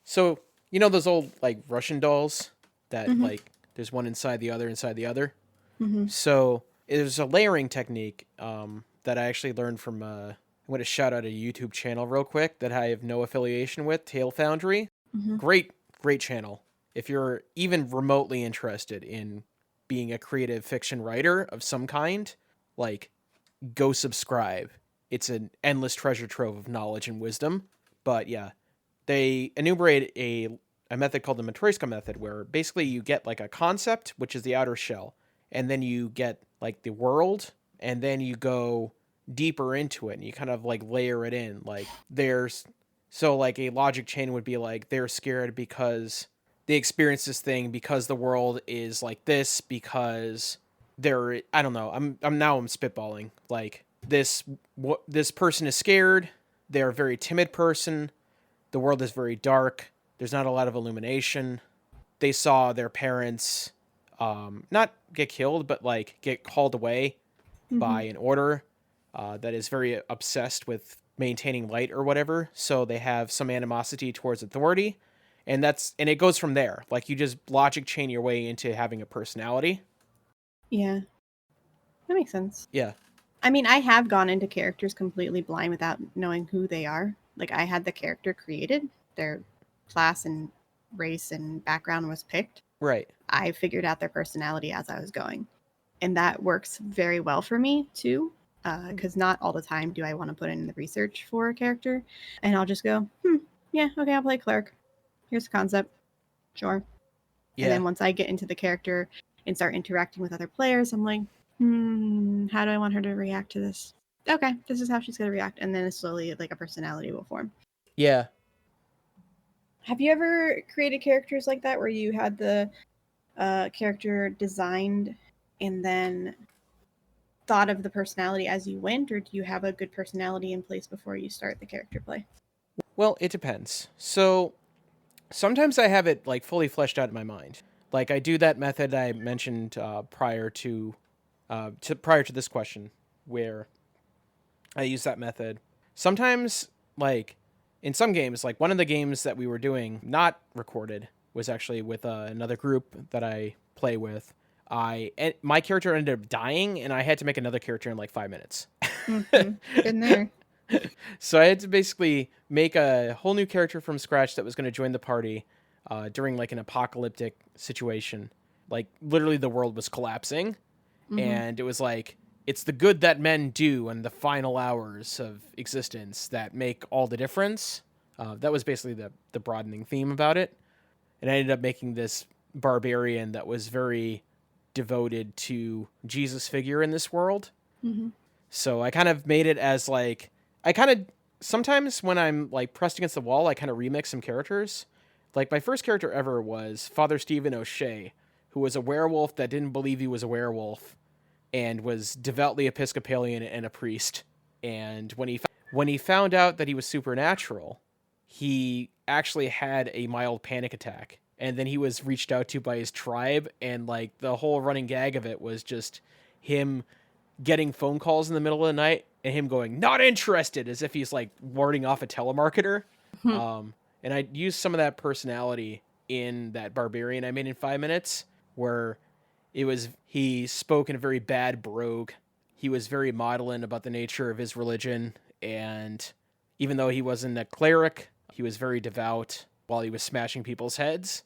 So, you know those old, like, Russian dolls that, like, there's one inside the other,
Mm-hmm.
So, there's a layering technique that I actually learned from, I'm going to shout out a YouTube channel real quick that I have no affiliation with, Tale Foundry.
Mm-hmm.
Great channel. If you're even remotely interested in being a creative fiction writer of some kind, like, go subscribe. It's an endless treasure trove of knowledge and wisdom. But yeah, they enumerate a method called the Matryoshka method, where basically you get like a concept, which is the outer shell, and then you get like the world, and then you go deeper into it, and you kind of like layer it in. Like so like a logic chain would be like they're scared because they experience this thing because the world is like this, because I don't know. I'm spitballing. Like this person is scared. They're a very timid person. The world is very dark. There's not a lot of illumination. They saw their parents not get killed, but like get called away by an order that is very obsessed with maintaining light or whatever. So they have some animosity towards authority. And it goes from there. Like you just logic chain your way into having a personality.
Yeah. That makes sense.
Yeah.
I mean, I have gone into characters completely blind without knowing who they are. Like, I had the character created, their class and race and background was picked.
Right.
I figured out their personality as I was going. And that works very well for me, too. Because not all the time do I want to put in the research for a character. And I'll just go, yeah, okay, I'll play Cleric. Here's the concept. Sure.
Yeah.
And then once I get into the character and start interacting with other players, I'm like, how do I want her to react to this? Okay, this is how she's going to react. And then slowly, like, a personality will form.
Yeah.
Have you ever created characters like that where you had the character designed and then thought of the personality as you went, or do you have a good personality in place before you start the character play?
Well, it depends. So sometimes I have it like fully fleshed out in my mind. Like I do that method I mentioned prior to this question, where I use that method. Sometimes, like in some games, like one of the games that we were doing, not recorded, was actually with another group that I play with. My character ended up dying, and I had to make another character in like 5 minutes.
Been there.
So I had to basically make a whole new character from scratch that was going to join the party during like an apocalyptic situation. Like literally the world was collapsing, and it was like, it's the good that men do in the final hours of existence that make all the difference. That was basically the broadening theme about it. And I ended up making this barbarian that was very devoted to Jesus figure in this world. So I kind of made it as like, sometimes when I'm like pressed against the wall, I kind of remix some characters. Like my first character ever was Father Stephen O'Shea, who was a werewolf that didn't believe he was a werewolf and was devoutly Episcopalian and a priest. And when he found out that he was supernatural, he actually had a mild panic attack. And then he was reached out to by his tribe, and like the whole running gag of it was just him getting phone calls in the middle of the night and him going, "Not interested," as if he's like warding off a telemarketer. And I used some of that personality in that barbarian I made in 5 minutes, where he spoke in a very bad brogue. He was very maudlin about the nature of his religion, and even though he wasn't a cleric, he was very devout while he was smashing people's heads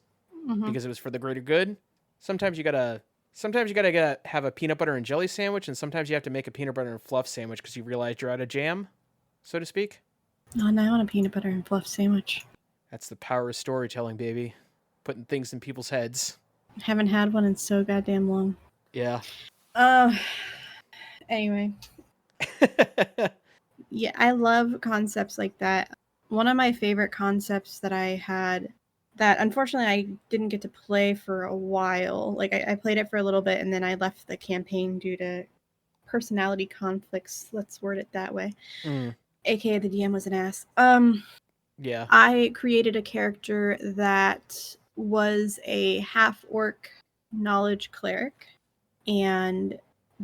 because it was for the greater good. Sometimes you gotta have a peanut butter and jelly sandwich, and sometimes you have to make a peanut butter and fluff sandwich because you realize you're out of jam, so to speak.
Oh, now I want a peanut butter and fluff sandwich.
That's the power of storytelling, baby. Putting things in people's heads.
Haven't had one in so goddamn long.
Yeah.
Anyway. Yeah, I love concepts like that. One of my favorite concepts that I had that unfortunately I didn't get to play for a while. Like I played it for a little bit and then I left the campaign due to personality conflicts. Let's word it that way. AKA the DM was an ass.
Yeah.
I created a character that was a half-orc knowledge cleric, and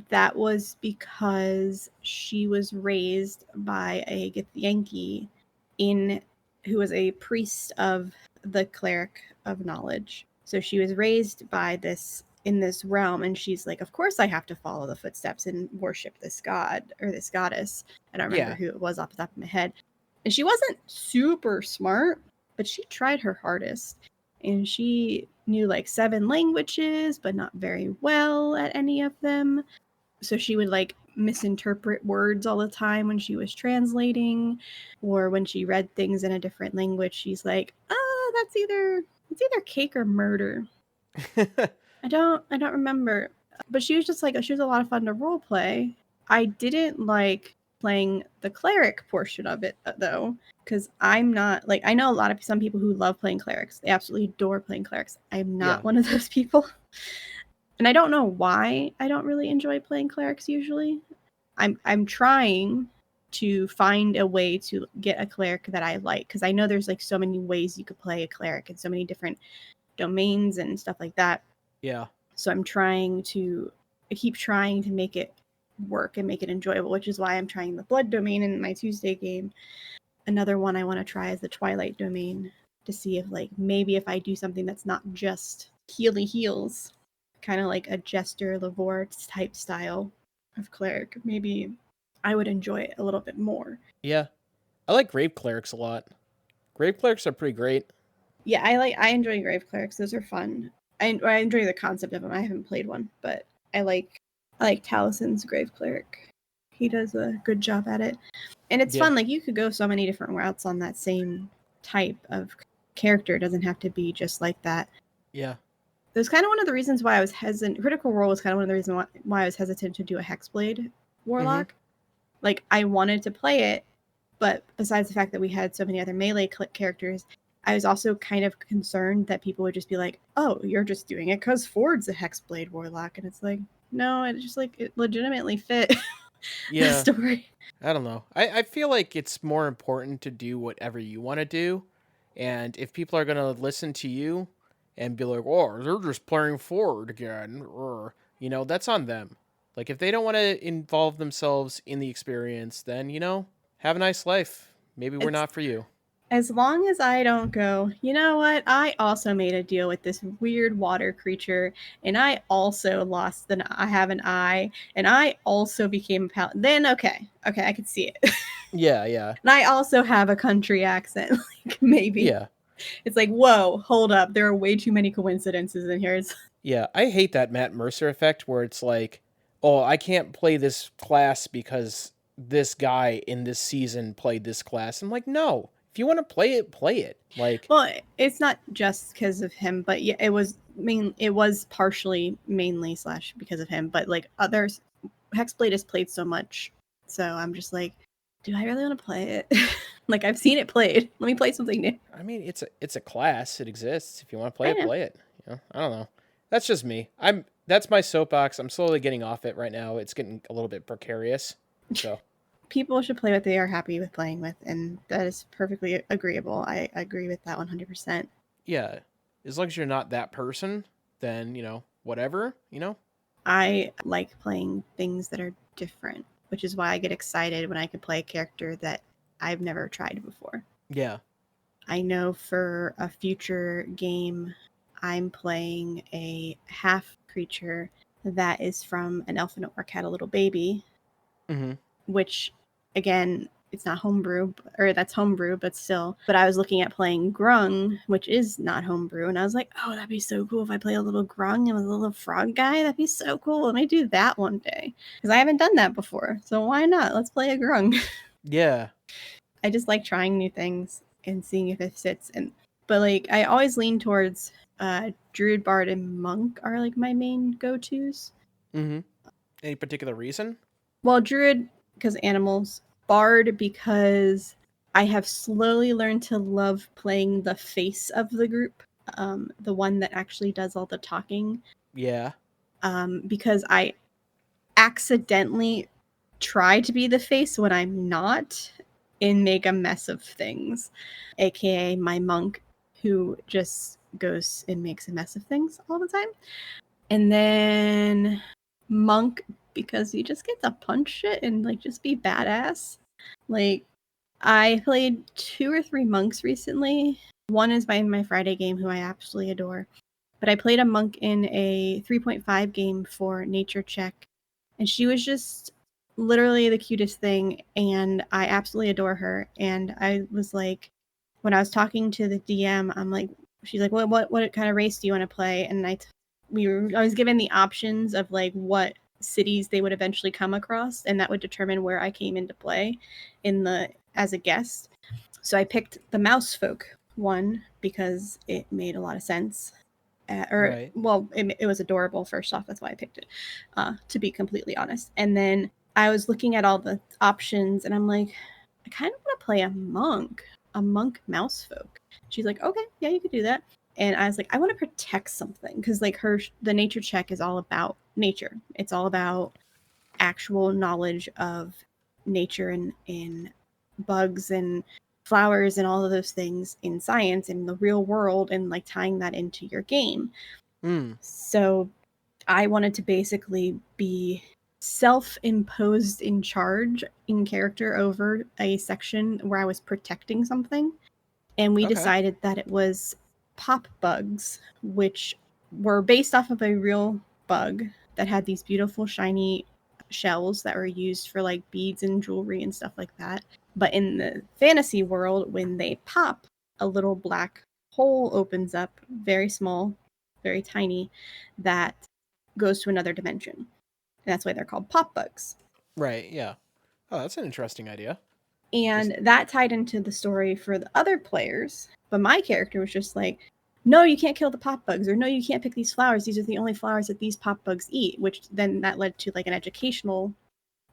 that was because she was raised by a Githyanki who was a priest of the cleric of knowledge. So she was raised by this in this realm, and she's like, of course I have to follow the footsteps and worship this god or this goddess. I don't remember who it was off the top of my head. And she wasn't super smart, but she tried her hardest. And she knew like 7 languages, but not very well at any of them. So she would like misinterpret words all the time when she was translating, or when she read things in a different language, she's like, "Oh, it's either cake or murder." I don't remember. But she was just like, she was a lot of fun to role play. I didn't like playing the cleric portion of it though, because I'm not like, I know some people who love playing clerics. They absolutely adore playing clerics. I'm not one of those people. And I don't know why I don't really enjoy playing clerics usually. I'm trying to find a way to get a cleric that I like, because I know there's like so many ways you could play a cleric and so many different domains and stuff like that.
Yeah.
So I keep trying to make it work and make it enjoyable, which is why I'm trying the blood domain in my Tuesday game. Another one I want to try is the Twilight domain, to see if like maybe if I do something that's not just heals, kind of like a Jester Lavore type style of cleric, maybe I would enjoy it a little bit more.
Yeah. I like grave clerics a lot. Grave clerics are pretty great.
Yeah, I enjoy grave clerics. Those are fun. I enjoy the concept of them. I haven't played one, but I like Talison's grave cleric. He does a good job at it. And it's fun. Like, you could go so many different routes on that same type of character. It doesn't have to be just like that.
Yeah.
It was kind of one of the reasons why I was hesitant. Critical Role was kind of one of the reasons why I was hesitant to do a Hexblade Warlock. Like, I wanted to play it, but besides the fact that we had so many other melee characters, I was also kind of concerned that people would just be like, oh, you're just doing it because Ford's a Hexblade Warlock. And it's like, no, it just like, it legitimately fit the story.
I don't know. I feel like it's more important to do whatever you want to do. And if people are going to listen to you and be like, oh, they're just playing Ford again, or, you know, that's on them. Like, if they don't want to involve themselves in the experience, then, you know, have a nice life. Maybe we're not for you.
As long as I don't go, you know what? I also made a deal with this weird water creature, and I also I have an eye, and I also became a paladin. Then, okay, I could see it.
Yeah.
And I also have a country accent, like, maybe.
Yeah.
It's like, whoa, hold up. There are way too many coincidences in here.
Yeah, I hate that Matt Mercer effect where it's like, oh, I can't play this class because this guy in this season played this class. I'm like, no. If you want to play it, play it. Like,
well, it's not just because of him, but yeah, it was partially mainly / because of him, but like others, Hexblade is played so much, so I'm just like, do I really want to play it? Like, I've seen it played. Let me play something new.
I mean, it's a class. It exists. If you want to play it, play it. You know, I don't know. That's just me. That's my soapbox. I'm slowly getting off it right now. It's getting a little bit precarious. So
people should play what they are happy with playing with, and that is perfectly agreeable. I agree with that 100%.
Yeah, as long as you're not that person, then, you know, whatever, you know.
I like playing things that are different, which is why I get excited when I can play a character that I've never tried before.
Yeah.
I know for a future game, I'm playing a half creature that is from an elf and orc had a little baby,
Mm-hmm.
which, again, it's not homebrew, or that's homebrew, but still. But I was looking at playing Grung, which is not homebrew, and I was like, oh, that'd be so cool if I play a little Grung and a little frog guy. That'd be so cool. Let me do that one day. Because I haven't done that before. So why not? Let's play a Grung.
Yeah.
I just like trying new things and seeing if it fits. But like I always lean towards Druid Bard and Monk are like my main go-tos.
Mm-hmm. Any particular reason?
Well, Druid because animals, Bard because I have slowly learned to love playing the face of the group, the one that actually does all the talking.
Yeah.
Because I accidentally try to be the face when I'm not and make a mess of things, aka my monk who just goes and makes a mess of things all the time. And then monk because you just get to punch shit and like just be badass. Like I played 2 or 3 monks recently. One is my Friday game who I absolutely adore. But I played a monk in a 3.5 game for Nature Check, and she was just literally the cutest thing, and I absolutely adore her. And I was like, when I was talking to the DM, I'm like, she's like, what kind of race do you want to play? And I was given the options of like what cities they would eventually come across, and that would determine where I came into play as a guest. So I picked the Mouse Folk one because it made a lot of sense.
Right.
It was adorable. First off, that's why I picked it. To be completely honest, and then I was looking at all the options, and I'm like, I kind of want to play a monk mouse folk. She's like, okay, yeah, you could do that. And I was like, I want to protect something because like the nature check is all about nature. It's all about actual knowledge of nature and in bugs and flowers and all of those things in science in the real world and like tying that into your game.
Mm.
So I wanted to basically be self-imposed in charge in character over a section where I was protecting something. And we
Okay.
decided that it was pop bugs, which were based off of a real bug that had these beautiful shiny shells that were used for like beads and jewelry and stuff like that. But in the fantasy world, when they pop, a little black hole opens up, very small, very tiny, that goes to another dimension. And that's why they're called pop bugs.
Right. Yeah. Oh, that's an interesting idea. Is
And that tied into the story for the other players. But my character was just like, no, you can't kill the pop bugs, or no, you can't pick these flowers. These are the only flowers that these pop bugs eat, which then that led to like an educational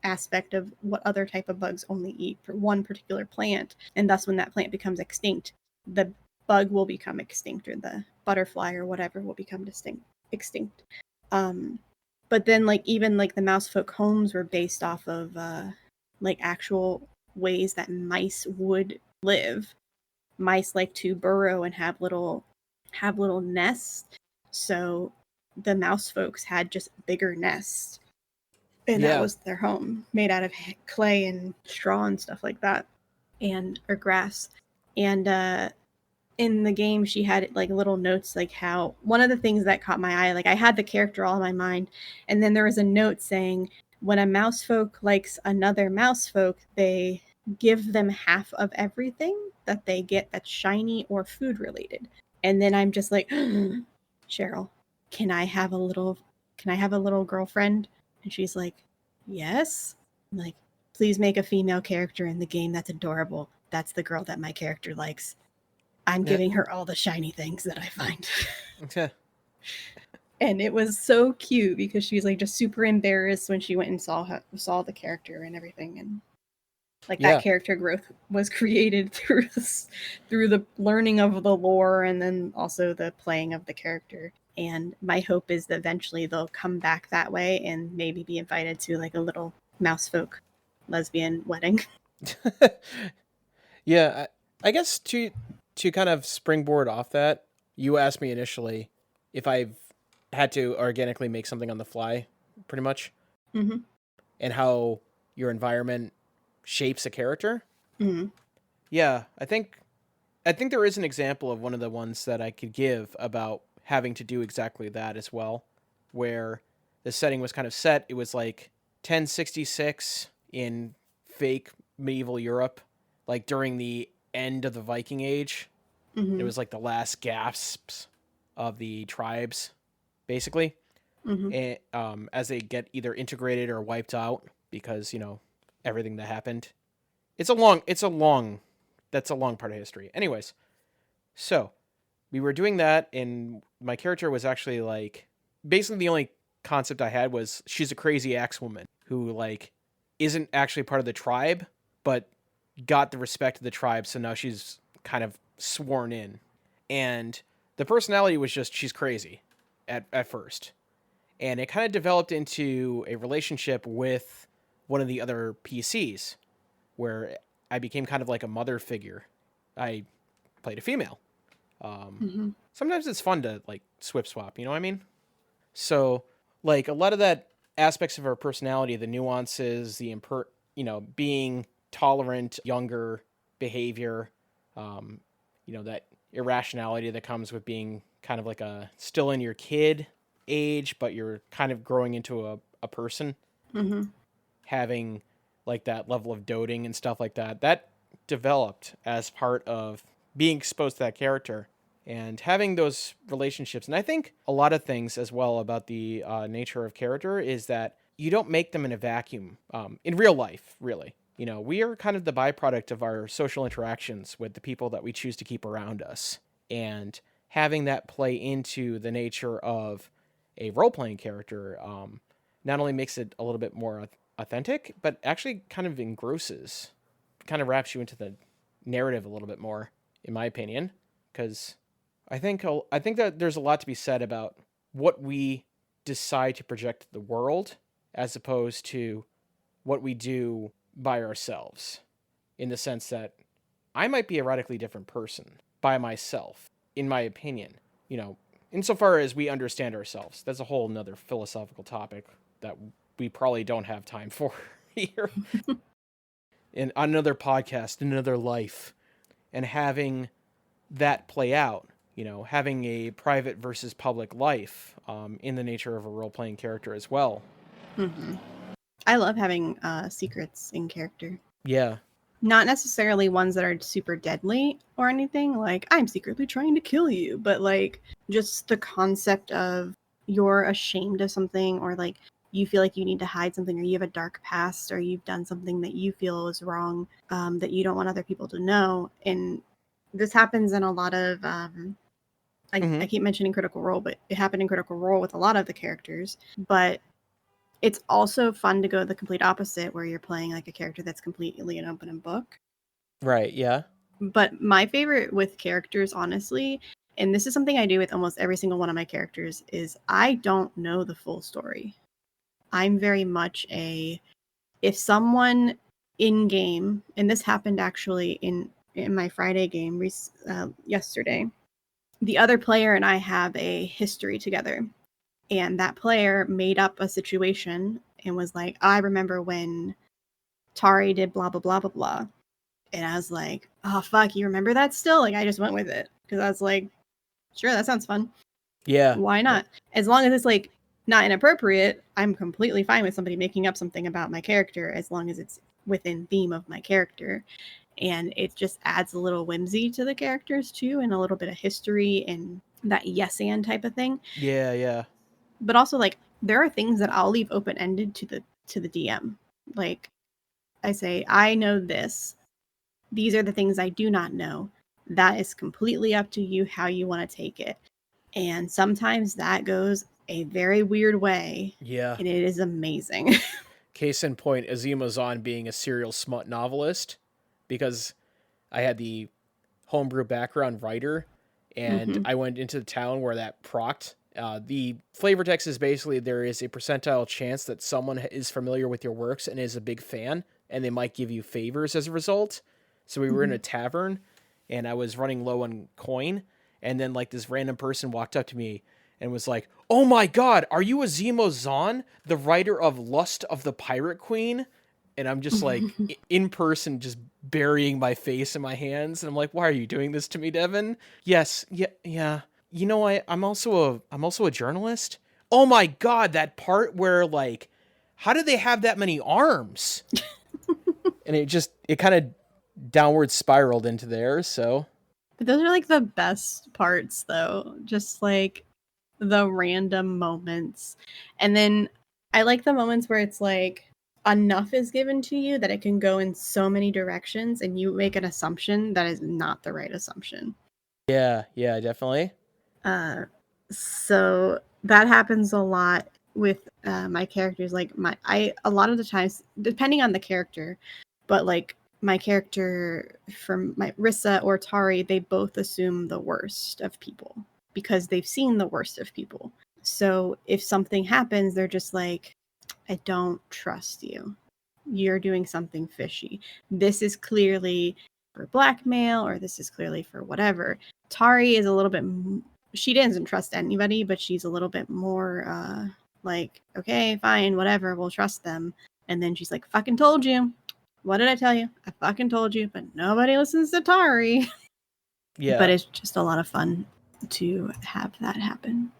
aspect of what other type of bugs only eat for one particular plant. And thus when that plant becomes extinct, the bug will become extinct, or the butterfly or whatever will become extinct. Um, but then like even like the mousefolk homes were based off of like actual ways that mice would live. Mice like to burrow and have little nests. So the mouse folks had just bigger nests. And that
yeah.
was their home, made out of clay and straw and stuff like that, or grass. And in the game she had like little notes, like how one of the things that caught my eye, like I had the character all in my mind, and then there was a note saying when a mouse folk likes another mouse folk, they give them half of everything that they get that's shiny or food related. And then I'm just like, Cheryl, can I have a little girlfriend? And she's like, yes. I'm like, please make a female character in the game that's adorable. That's the girl that my character likes. I'm
Yeah.
giving her all the shiny things that I find.
Okay.
And it was so cute because she was like just super embarrassed when she went and saw the character and everything, and like that
Yeah.
character growth was created through the learning of the lore and then also the playing of the character. And my hope is that eventually they'll come back that way and maybe be invited to like a little mousefolk lesbian wedding.
Yeah. I guess to kind of springboard off that, you asked me initially if I've had to organically make something on the fly, pretty much,
Mm-hmm.
and how your environment shapes a character.
Mm-hmm.
Yeah, I think I think there is an example of one of the ones that I could give about having to do exactly that as well, where the setting was kind of set. It was like 1066 in fake medieval Europe, like during the end of the Viking Age. It
Mm-hmm.
was like the last gasps of the tribes, basically,
Mm-hmm.
and, as they get either integrated or wiped out because everything that happened. That's a long part of history. Anyways, so we were doing that, and my character was actually like, basically the only concept I had was she's a crazy axe woman who like isn't actually part of the tribe, but got the respect of the tribe, so now she's kind of sworn in. And the personality was just she's crazy at first. And it kind of developed into a relationship with one of the other PCs where I became kind of like a mother figure. I played a female.
Mm-hmm.
Sometimes it's fun to like swap, you know what I mean? So like a lot of that aspects of her personality, the nuances, being tolerant, younger behavior, that irrationality that comes with being kind of like a still in your kid age, but you're kind of growing into a person,
Mm-hmm.
having like that level of doting and stuff like that. That developed as part of being exposed to that character and having those relationships. And I think a lot of things as well about the nature of character is that you don't make them in a vacuum in real life, really. We are kind of the byproduct of our social interactions with the people that we choose to keep around us. And having that play into the nature of a role playing character not only makes it a little bit more authentic, but actually kind of engrosses, kind of wraps you into the narrative a little bit more, in my opinion. Because I think that there's a lot to be said about what we decide to project to the world as opposed to what we do by ourselves. In the sense that I might be a radically different person by myself, in my opinion. Insofar as we understand ourselves. That's a whole nother philosophical topic that we probably don't have time for here. In another podcast, in another life, and having that play out, having a private versus public life in the nature of a role playing character as well.
Mm-hmm. I love having secrets in character.
Yeah.
Not necessarily ones that are super deadly or anything, like I'm secretly trying to kill you, but like just the concept of you're ashamed of something, or like you feel like you need to hide something, or you have a dark past, or you've done something that you feel is wrong, that you don't want other people to know. And this happens in a lot of I keep mentioning Critical Role, but it happened in Critical Role with a lot of the characters. But it's also fun to go the complete opposite, where you're playing like a character that's completely an open book.
Right, yeah.
But my favorite with characters, honestly, and this is something I do with almost every single one of my characters, is I don't know the full story. I'm very much if someone in game, and this happened actually in my Friday game yesterday, the other player and I have a history together. And that player made up a situation and was like, I remember when Tari did blah, blah, blah, blah, blah. And I was like, oh, fuck, you remember that still? Like, I just went with it. Because I was like, sure, that sounds fun.
Yeah.
Why not? As long as it's, like, not inappropriate, I'm completely fine with somebody making up something about my character as long as it's within theme of my character. And it just adds a little whimsy to the characters, too, and a little bit of history and that yes and type of thing.
Yeah, yeah.
But also, like, there are things that I'll leave open-ended to the DM. Like, I say, I know this. These are the things I do not know. That is completely up to you how you want to take it. And sometimes that goes a very weird way.
Yeah.
And it is amazing.
Case in point, Mozimozan being a serial smut novelist, because I had the homebrew background writer, and I went into the town where that procced. The flavor text is basically there is a percentile chance that someone is familiar with your works and is a big fan, and they might give you favors as a result. So we were in a tavern, and I was running low on coin, and then like this random person walked up to me and was like, "Oh my god, are you Mozimozan, the writer of Lust of the Pirate Queen?" and I'm just like in person, just burying my face in my hands. And I'm like, why are you doing this to me, Devin? Yes. Yeah. You know, I'm also a journalist. Oh my God. That part where like, how did they have that many arms? And it kind of downward spiraled into there. So
But those are like the best parts though. Just like the random moments. And then I like the moments where it's like enough is given to you that it can go in so many directions and you make an assumption that is not the right assumption.
yeah, definitely.
So that happens a lot with my characters. Like a lot of the times, depending on the character, but like my character from my Rissa or Tari, they both assume the worst of people because they've seen the worst of people. So if something happens, they're just like, I don't trust you. You're doing something fishy. This is clearly for blackmail, or this is clearly for whatever. Tari is a little bit, she doesn't trust anybody, but she's a little bit more like, okay, fine, whatever, we'll trust them. And then she's like, fucking told you. What did I tell you? I fucking told you, but nobody listens to Tari.
Yeah.
But it's just a lot of fun to have that happen.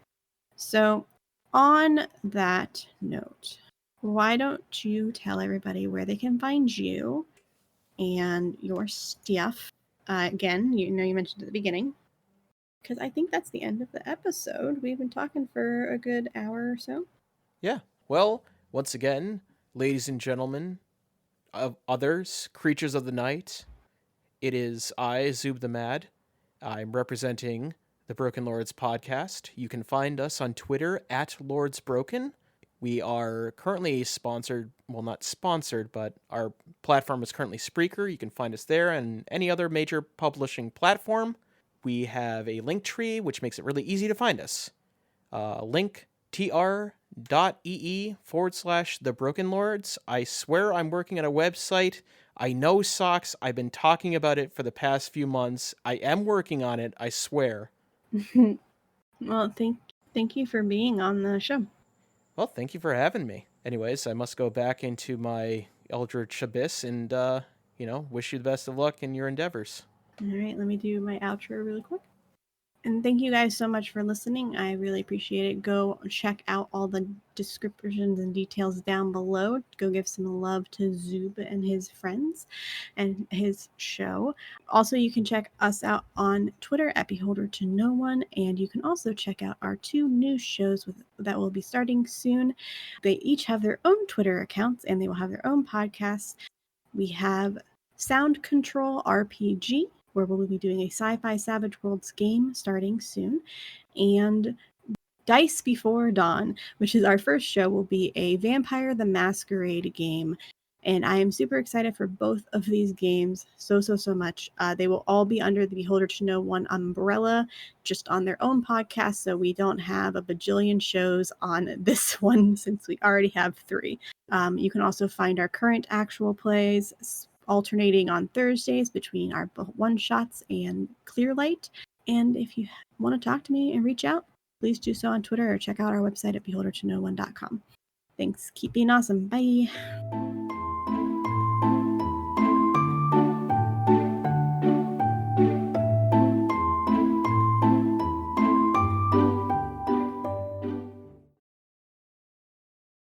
So, on that note, why don't you tell everybody where they can find you and your stuff? Again, you mentioned at the beginning, because I think that's the end of the episode. We've been talking for a good hour or so.
Yeah. Well, once again, ladies and gentlemen, of others, creatures of the night, it is I, Zoob the Mad. I'm representing the Broken Lords podcast. You can find us on Twitter at Lords Broken. We are currently sponsored, well, not sponsored, but our platform is currently Spreaker. You can find us there and any other major publishing platform. We have a link tree, which makes it really easy to find us. linktr.ee/The Broken Lords. I swear I'm working on a website. I know socks. I've been talking about it for the past few months. I am working on it. I swear.
Well, thank you for being on the show.
Well, thank you for having me. Anyways, I must go back into my Eldritch Abyss and, wish you the best of luck in your endeavors.
All right, let me do my outro really quick. And thank you guys so much for listening. I really appreciate it. Go check out all the descriptions and details down below. Go give some love to Zoob and his friends and his show. Also, you can check us out on Twitter at Beholder to No One. And you can also check out our 2 new shows that will be starting soon. They each have their own Twitter accounts and they will have their own podcasts. We have Sound Control RPG, where we'll be doing a Sci-Fi Savage Worlds game starting soon, and Dice Before Dawn, which is our first show, will be a Vampire the Masquerade game. And I am super excited for both of these games so much. They will all be under the Beholder to No One umbrella, just on their own podcast, so we don't have a bajillion shows on this one since we already have 3. You can also find our current actual plays alternating on Thursdays between our one-shots and Clearlight. And if you want to talk to me and reach out, please do so on Twitter or check out our website at beholdertoknoone.com. Thanks. Keep being awesome. Bye.